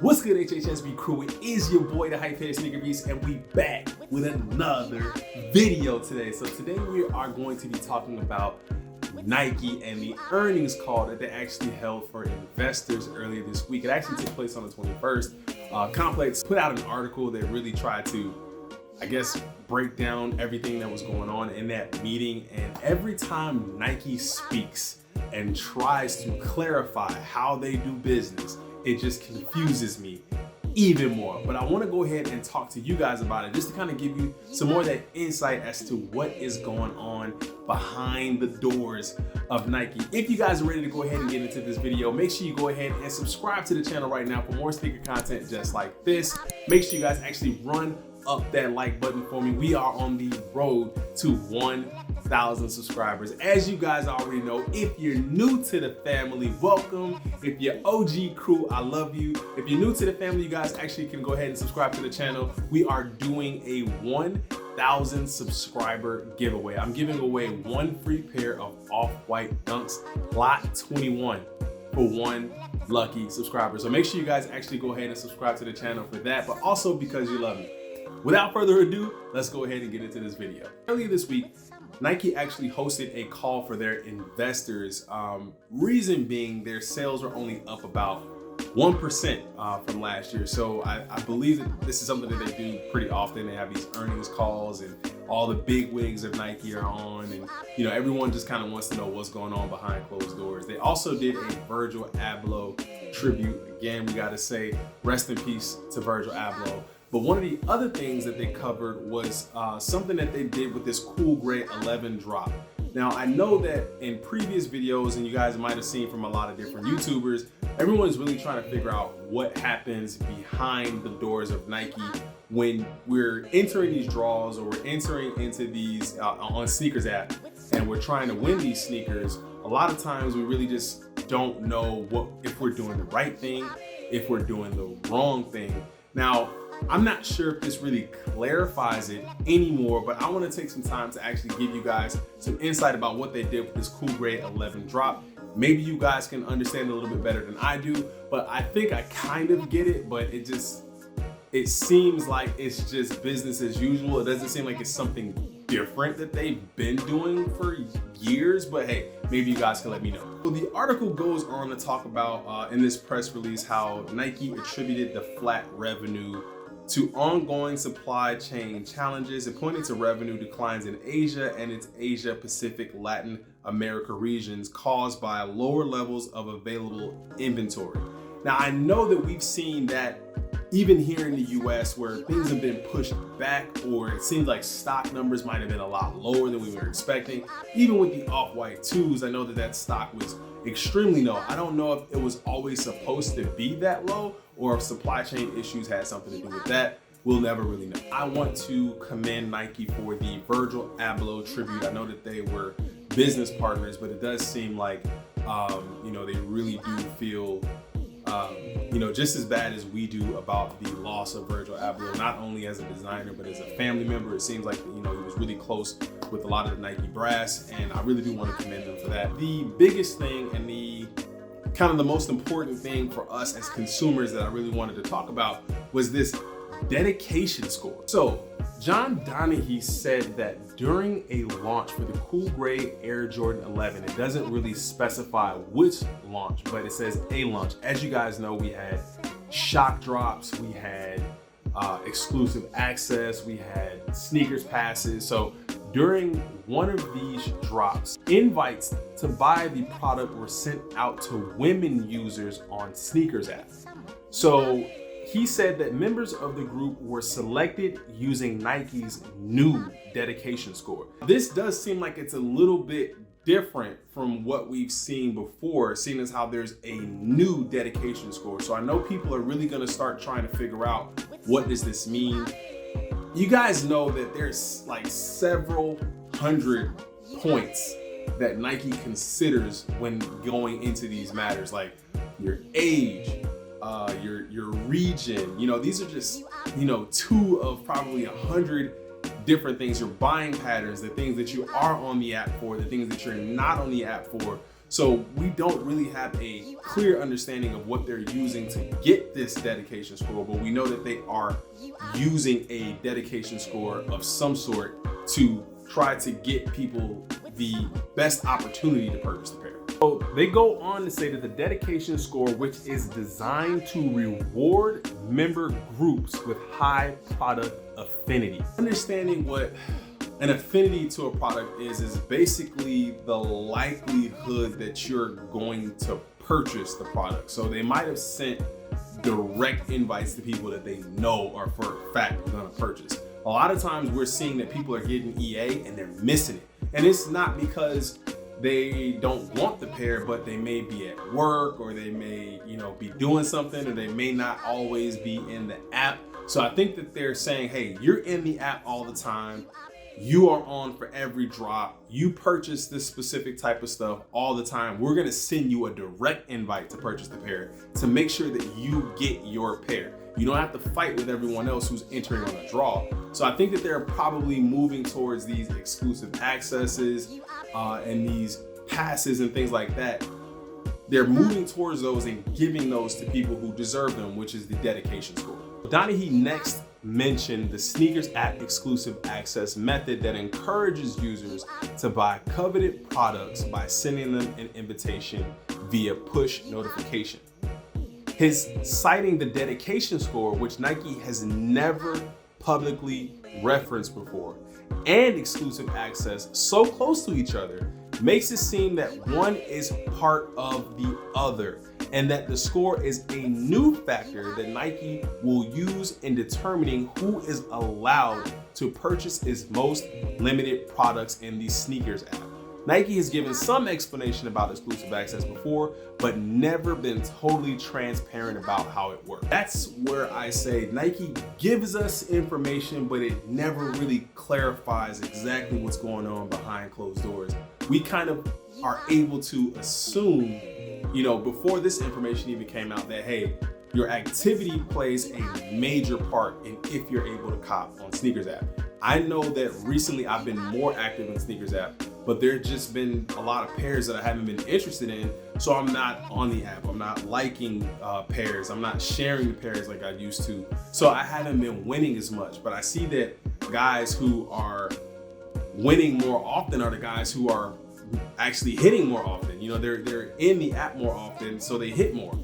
What's good, HHSB crew? It is your boy, the Hype Head Snkrs, and we back with another video today. So today we are going to be talking about Nike and the earnings call that they actually held for investors earlier this week. It actually took place on the 21st. Complex put out an article that really tried to, I guess, break down everything that was going on in that meeting. And every time Nike speaks and tries to clarify how they do business, it just confuses me even more. But I want to go ahead and talk to you guys about it, just to kind of give you some more of that insight as to what is going on behind the doors of Nike. If you guys are ready to go ahead and get into this video, make sure you go ahead and subscribe to the channel right now for more sneaker content just like this. Make sure you guys actually run up that like button for me. We are on the road to 1,000 subscribers. As you guys already know, if you're new to the family, welcome. If you're OG crew, I love you. If you're new to the family, you guys actually can go ahead and subscribe to the channel. We are doing a 1,000 subscriber giveaway. I'm giving away one free pair of off-white dunks, lot 21, for one lucky subscriber. So make sure you guys actually go ahead and subscribe to the channel for that, but also because you love me. Without further ado, let's go ahead and get into this video. Earlier this week, Nike actually hosted a call for their investors. Reason being, their sales are only up about 1% from last year. So I believe that this is something that they do pretty often. They have these earnings calls and all the big wigs of Nike are on, and everyone just kind of wants to know what's going on behind closed doors. They also did a Virgil Abloh tribute. Again, we got to say rest in peace to Virgil Abloh. But one of the other things that they covered was something that they did with this Cool Grey 11 drop. Now, I know that in previous videos, and you guys might have seen from a lot of different YouTubers, everyone's really trying to figure out what happens behind the doors of Nike when we're entering these draws, or we're entering into these on Snkrs app, and we're trying to win these sneakers. A lot of times we really just don't know if we're doing the right thing, if we're doing the wrong thing. Now, I'm not sure if this really clarifies it anymore, but I want to take some time to actually give you guys some insight about what they did with this Cool Grey 11 drop. Maybe you guys can understand it a little bit better than I do, but I think I kind of get it, but it seems like it's just business as usual. It doesn't seem like it's something different that they've been doing for years, but hey, maybe you guys can let me know. So the article goes on to talk about in this press release how Nike attributed the flat revenue to ongoing supply chain challenges. It pointed to revenue declines in Asia and its Asia Pacific Latin America regions caused by lower levels of available inventory. Now, I know that we've seen that even here in the US, where things have been pushed back, or it seems like stock numbers might have been a lot lower than we were expecting. Even with the off-white 2s, I know that stock was extremely low. I don't know if it was always supposed to be that low, or if supply chain issues had something to do with that. We'll never really know. I want to commend Nike for the Virgil Abloh tribute. I know that they were business partners, but it does seem like they really do feel just as bad as we do about the loss of Virgil Abloh, not only as a designer, but as a family member. It seems like, he was really close with a lot of the Nike brass, and I really do want to commend them for that. The biggest thing and the kind of the most important thing for us as consumers that I really wanted to talk about was this dedication score. So John Donahue said that during a launch for the Cool Grey Air Jordan 11, it doesn't really specify which launch, but it says a launch. As you guys know, we had shock drops, we had exclusive access, we had Snkrs passes. So during one of these drops, invites to buy the product were sent out to women users on Snkrs app. So he said that members of the group were selected using Nike's new dedication score. This does seem like it's a little bit different from what we've seen before, seeing as how there's a new dedication score. So I know people are really gonna start trying to figure out, what does this mean? You guys know that there's like several hundred points that Nike considers when going into these matters, like your age, your region. These are just two of probably 100 different things. Your buying patterns, the things that you are on the app for, the things that you're not on the app for. So we don't really have a clear understanding of what they're using to get this dedication score, but we know that they are using a dedication score of some sort to try to get people the best opportunity to purchase the pair. So they go on to say that the dedication score, which is designed to reward member groups with high product affinity. Understanding what an affinity to a product is basically the likelihood that you're going to purchase the product. So they might have sent direct invites to people that they know are for a fact going to purchase. A lot of times we're seeing that people are getting EA and they're missing it. And it's not because they don't want the pair, but they may be at work, or they may, be doing something, or they may not always be in the app. So I think that they're saying, hey, you're in the app all the time. You are on for every drop. You purchase this specific type of stuff all the time. We're gonna send you a direct invite to purchase the pair to make sure that you get your pair. You don't have to fight with everyone else who's entering on a draw. So I think that they're probably moving towards these exclusive accesses and these passes and things like that. They're moving towards those and giving those to people who deserve them, which is the dedication score. Donahue next mentioned the Snkrs app exclusive access method that encourages users to buy coveted products by sending them an invitation via push notification. His citing the dedication score, which Nike has never publicly referenced before, and exclusive access so close to each other, makes it seem that one is part of the other, and that the score is a new factor that Nike will use in determining who is allowed to purchase its most limited products in the Snkrs app. Nike has given some explanation about exclusive access before, but never been totally transparent about how it works. That's where I say Nike gives us information, but it never really clarifies exactly what's going on behind closed doors. We kind of are able to assume, before this information even came out, that hey, your activity plays a major part in if you're able to cop on Snkrs app. I know that recently I've been more active in Snkrs app, but there's just been a lot of pairs that I haven't been interested in, so I'm not on the app. I'm not liking pairs. I'm not sharing the pairs like I used to. So I haven't been winning as much, but I see that guys who are winning more often are the guys who are actually hitting more often. They're in the app more often, so they hit more.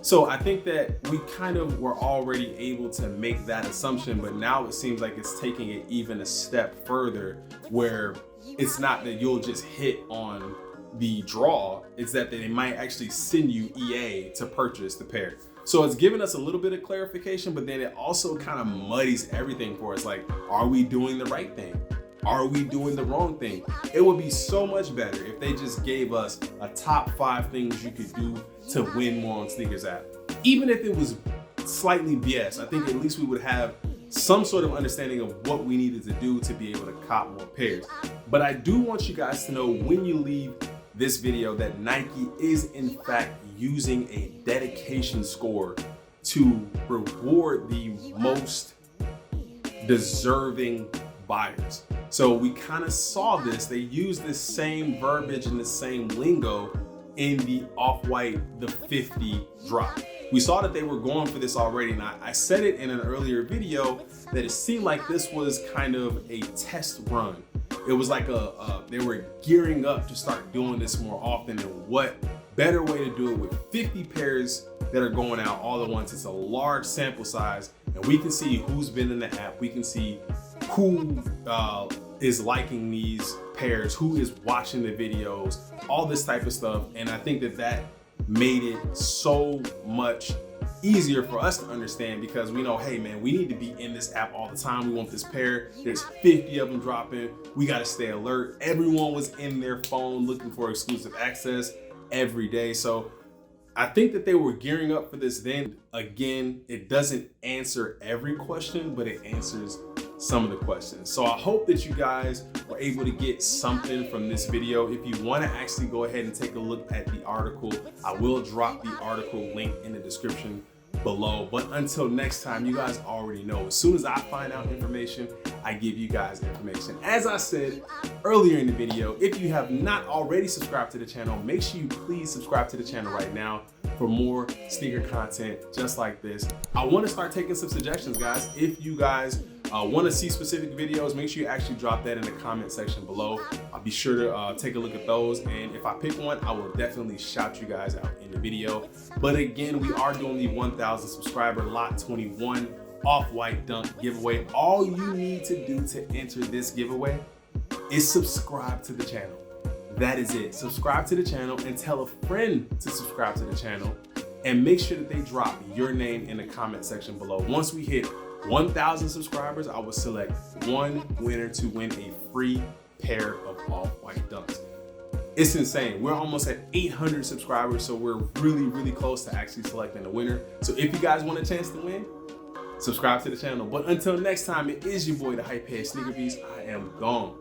So I think that we kind of were already able to make that assumption, but now it seems like it's taking it even a step further, where it's not that you'll just hit on the draw, it's that they might actually send you EA to purchase the pair. So it's giving us a little bit of clarification, but then it also kind of muddies everything for us. Like, are we doing the right thing? Are we doing the wrong thing? It would be so much better if they just gave us a top 5 things you could do to win more on Snkrs app. Even if it was slightly BS, I think at least we would have some sort of understanding of what we needed to do to be able to cop more pairs. But I do want you guys to know when you leave this video that Nike is in fact using a dedication score to reward the most deserving buyers. So we kind of saw this. They used this same verbiage and the same lingo in the Off-White, the 50 drop. We saw that they were going for this already, and I said it in an earlier video that it seemed like this was kind of a test run. It was like they were gearing up to start doing this more often, and what better way to do it with 50 pairs that are going out all at once. It's a large sample size, and we can see who's been in the app. We can see who is liking these pairs, who is watching the videos, all this type of stuff. And I think that made it so much easier for us to understand, because we know, hey man, we need to be in this app all the time. We want this pair. There's 50 of them dropping. We got to stay alert. Everyone was in their phone looking for exclusive access every day. So I think that they were gearing up for this then. Again, it doesn't answer every question, but it answers some of the questions. So I hope that you guys were able to get something from this video. If you want to actually go ahead and take a look at the article, I will drop the article link in the description below. But until next time, you guys already know, as soon as I find out information, I give you guys information. As I said earlier in the video, if you have not already subscribed to the channel, make sure you please subscribe to the channel right now for more sneaker content just like this. I want to start taking some suggestions, guys. If you guys want to see specific videos, make sure you actually drop that in the comment section below. I'll be sure to take a look at those, and if I pick one, I will definitely shout you guys out in the video. But again, we are doing the 1,000 subscriber lot 21 off-white dunk giveaway. All you need to do to enter this giveaway is subscribe to the channel. That is it. Subscribe to the channel and tell a friend to subscribe to the channel, and make sure that they drop your name in the comment section below. Once we hit 1,000 subscribers, I will select one winner to win a free pair of off-white dunks. It's insane. We're almost at 800 subscribers, so we're really close to actually selecting a winner. So if you guys want a chance to win, subscribe to the channel. But until next time, it is your boy, the Hypehead Snkrs. I am gone.